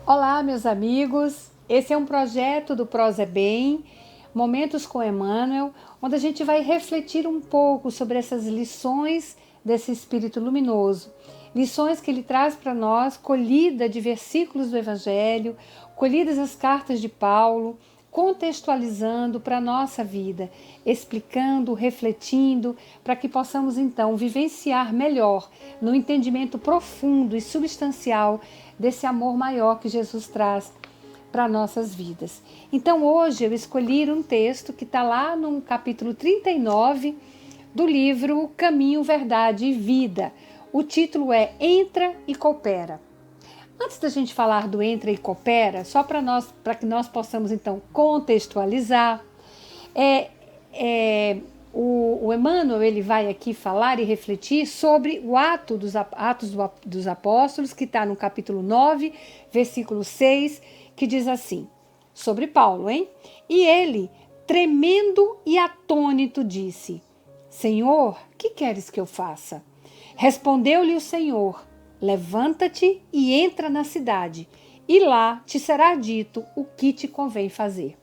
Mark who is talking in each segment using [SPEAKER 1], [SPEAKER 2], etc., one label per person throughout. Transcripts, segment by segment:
[SPEAKER 1] Olá, meus amigos. Esse é um projeto do Prosa Bem, Momentos com Emmanuel, onde a gente vai refletir um pouco sobre essas lições desse Espírito luminoso. Lições que ele traz para nós, colhida de versículos do Evangelho, colhidas as cartas de Paulo, contextualizando para a nossa vida, explicando, refletindo, para que possamos então vivenciar melhor, no entendimento profundo e substancial desse amor maior que Jesus traz para nossas vidas. Então hoje eu escolhi um texto que está lá no capítulo 39 do livro Caminho, Verdade e Vida. O título é Entra e Coopera. Antes da gente falar do entra e coopera, só para que nós possamos então contextualizar, o Emmanuel ele vai aqui falar e refletir sobre o Atos dos Apóstolos, que está no capítulo 9, versículo 6, que diz assim, sobre Paulo, hein? E ele, tremendo e atônito, disse, Senhor, que queres que eu faça? Respondeu-lhe o Senhor, levanta-te e entra na cidade, e lá te será dito o que te convém fazer.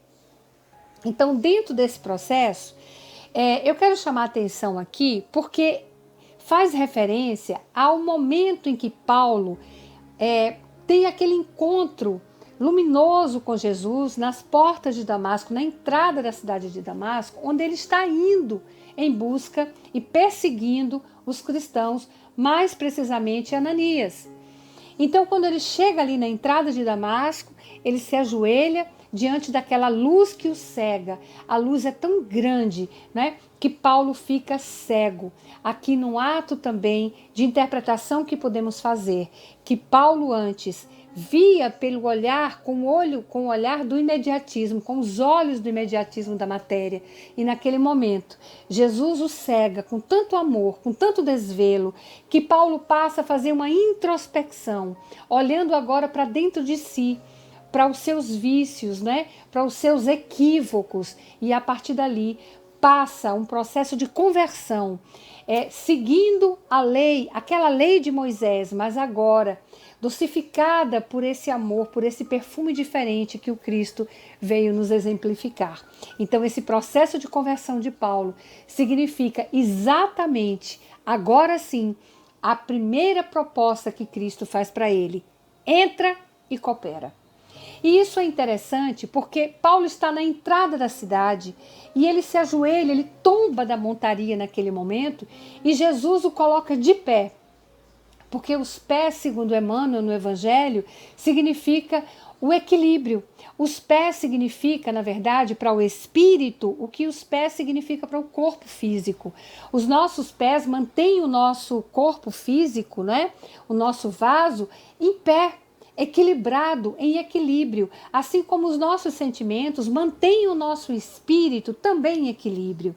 [SPEAKER 1] Então, dentro desse processo, eu quero chamar a atenção aqui porque faz referência ao momento em que Paulo tem aquele encontro luminoso com Jesus nas portas de Damasco, na entrada da cidade de Damasco, onde ele está indo em busca e perseguindo os cristãos, mais precisamente Ananias. Então, quando ele chega ali na entrada de Damasco, ele se ajoelha diante daquela luz que o cega. A luz é tão grande, né, que Paulo fica cego. Aqui num ato também de interpretação que podemos fazer, que Paulo antes via pelo olhar, com o olhar do imediatismo, com os olhos do imediatismo da matéria. E naquele momento, Jesus o cega com tanto amor, com tanto desvelo, que Paulo passa a fazer uma introspecção, olhando agora para dentro de si, para os seus vícios, né? Para os seus equívocos, e a partir dali passa um processo de conversão, seguindo a lei, aquela lei de Moisés, mas agora docificada por esse amor, por esse perfume diferente que o Cristo veio nos exemplificar. Então, esse processo de conversão de Paulo significa exatamente, agora sim, a primeira proposta que Cristo faz para ele: entra e coopera. E isso é interessante porque Paulo está na entrada da cidade e ele se ajoelha, ele tomba da montaria naquele momento e Jesus o coloca de pé. Porque os pés, segundo Emmanuel no Evangelho, significa o equilíbrio. Os pés significa, na verdade, para o espírito, o que os pés significa para o corpo físico. Os nossos pés mantêm o nosso corpo físico, né? O nosso vaso, em pé, equilibrado, em equilíbrio, assim como os nossos sentimentos mantêm o nosso espírito também em equilíbrio.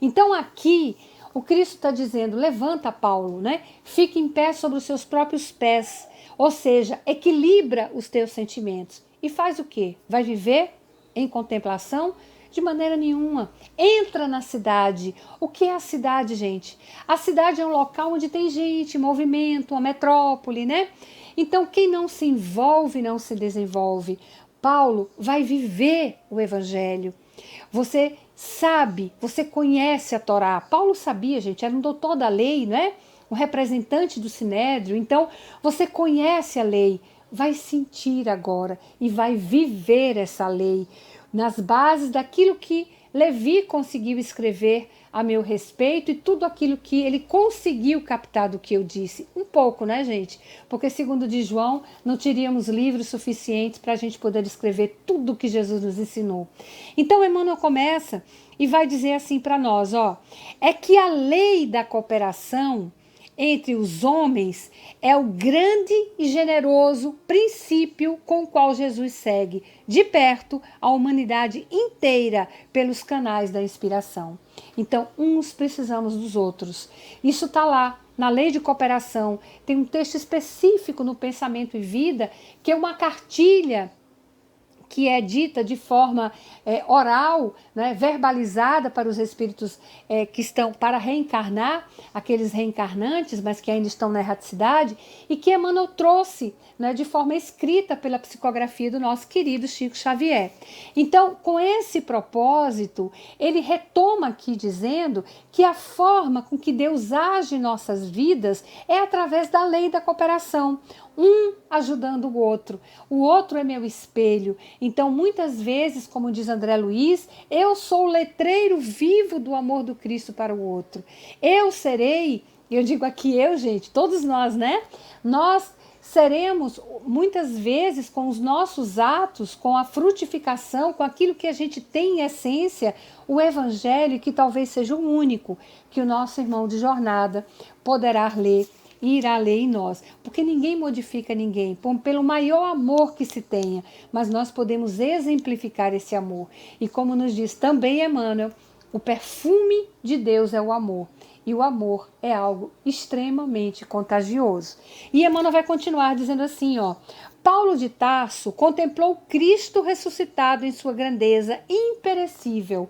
[SPEAKER 1] Então aqui o Cristo está dizendo, levanta Paulo, né? Fique em pé sobre os seus próprios pés, ou seja, equilibra os teus sentimentos. E faz o quê? Vai viver em contemplação? De maneira nenhuma. Entra na cidade. O que é a cidade, gente? A cidade é um local onde tem gente, movimento, uma metrópole, né? Então, quem não se envolve, não se desenvolve. Paulo vai viver o evangelho. Você sabe, você conhece a Torá. Paulo sabia, gente, era um doutor da lei, né? Um representante do Sinédrio. Então, você conhece a lei. Vai sentir agora e vai viver essa lei nas bases daquilo que Levi conseguiu escrever a meu respeito e tudo aquilo que ele conseguiu captar do que eu disse. Um pouco, né, gente? Porque, segundo de João, não teríamos livros suficientes para a gente poder escrever tudo o que Jesus nos ensinou. Então, Emmanuel começa e vai dizer assim para nós, ó, é que a lei da cooperação entre os homens é o grande e generoso princípio com o qual Jesus segue de perto a humanidade inteira pelos canais da inspiração. Então, uns precisamos dos outros. Isso está lá na lei de cooperação. Tem um texto específico no Pensamento e Vida, que é uma cartilha que é dita de forma oral, né, verbalizada para os espíritos que estão para reencarnar, aqueles reencarnantes, mas que ainda estão na erraticidade, e que Emmanuel trouxe, né, de forma escrita pela psicografia do nosso querido Chico Xavier. Então, com esse propósito, ele retoma aqui dizendo que a forma com que Deus age em nossas vidas é através da lei da cooperação, um ajudando o outro é meu espelho. Então, muitas vezes, como diz André Luiz, eu sou o letreiro vivo do amor do Cristo para o outro. Eu serei, eu digo aqui eu, gente, todos nós, né? Nós seremos, muitas vezes, com os nossos atos, com a frutificação, com aquilo que a gente tem em essência, o evangelho, que talvez seja o único que o nosso irmão de jornada poderá ler e irá ler em nós, porque ninguém modifica ninguém, pelo maior amor que se tenha, mas nós podemos exemplificar esse amor. E como nos diz também Emmanuel, o perfume de Deus é o amor, e o amor é algo extremamente contagioso. E Emmanuel vai continuar dizendo assim, ó: Paulo de Tarso contemplou Cristo ressuscitado em sua grandeza imperecível,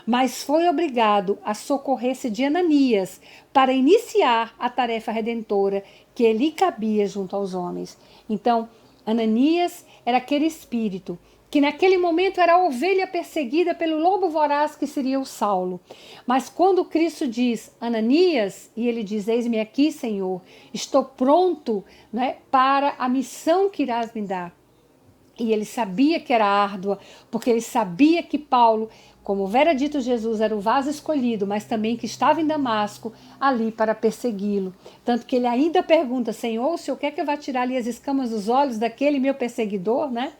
[SPEAKER 1] mas foi obrigado a socorrer-se de Ananias para iniciar a tarefa redentora que lhe cabia junto aos homens. Então, Ananias era aquele espírito que naquele momento era a ovelha perseguida pelo lobo voraz que seria o Saulo. Mas quando Cristo diz, Ananias, e ele diz, eis-me aqui, Senhor, estou pronto, né, para a missão que irás me dar. E ele sabia que era árdua, porque ele sabia que Paulo, como vera dito Jesus, era o vaso escolhido, mas também que estava em Damasco, ali para persegui-lo. Tanto que ele ainda pergunta, Senhor, o Senhor quer que eu vá tirar ali as escamas dos olhos daquele meu perseguidor, né?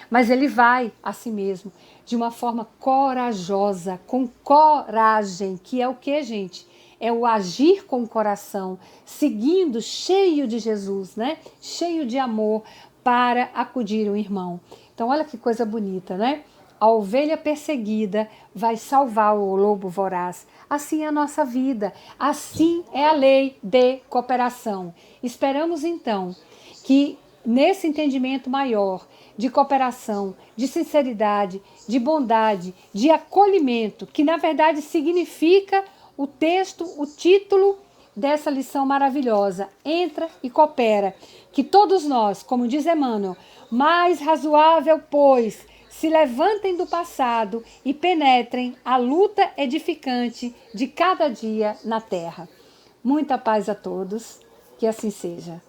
[SPEAKER 1] Mas ele vai a si mesmo, de uma forma corajosa, com coragem, que é o que, gente? É o agir com o coração, seguindo, cheio de Jesus, né? Cheio de amor, para acudir o irmão. Então, olha que coisa bonita, né? A ovelha perseguida vai salvar o lobo voraz. Assim é a nossa vida, assim é a lei de cooperação. Esperamos, então, que nesse entendimento maior de cooperação, de sinceridade, de bondade, de acolhimento, que na verdade significa o texto, o título dessa lição maravilhosa, entra e coopera, que todos nós, como diz Emmanuel, mais razoável, pois, se levantem do passado e penetrem a luta edificante de cada dia na terra. Muita paz a todos, que assim seja.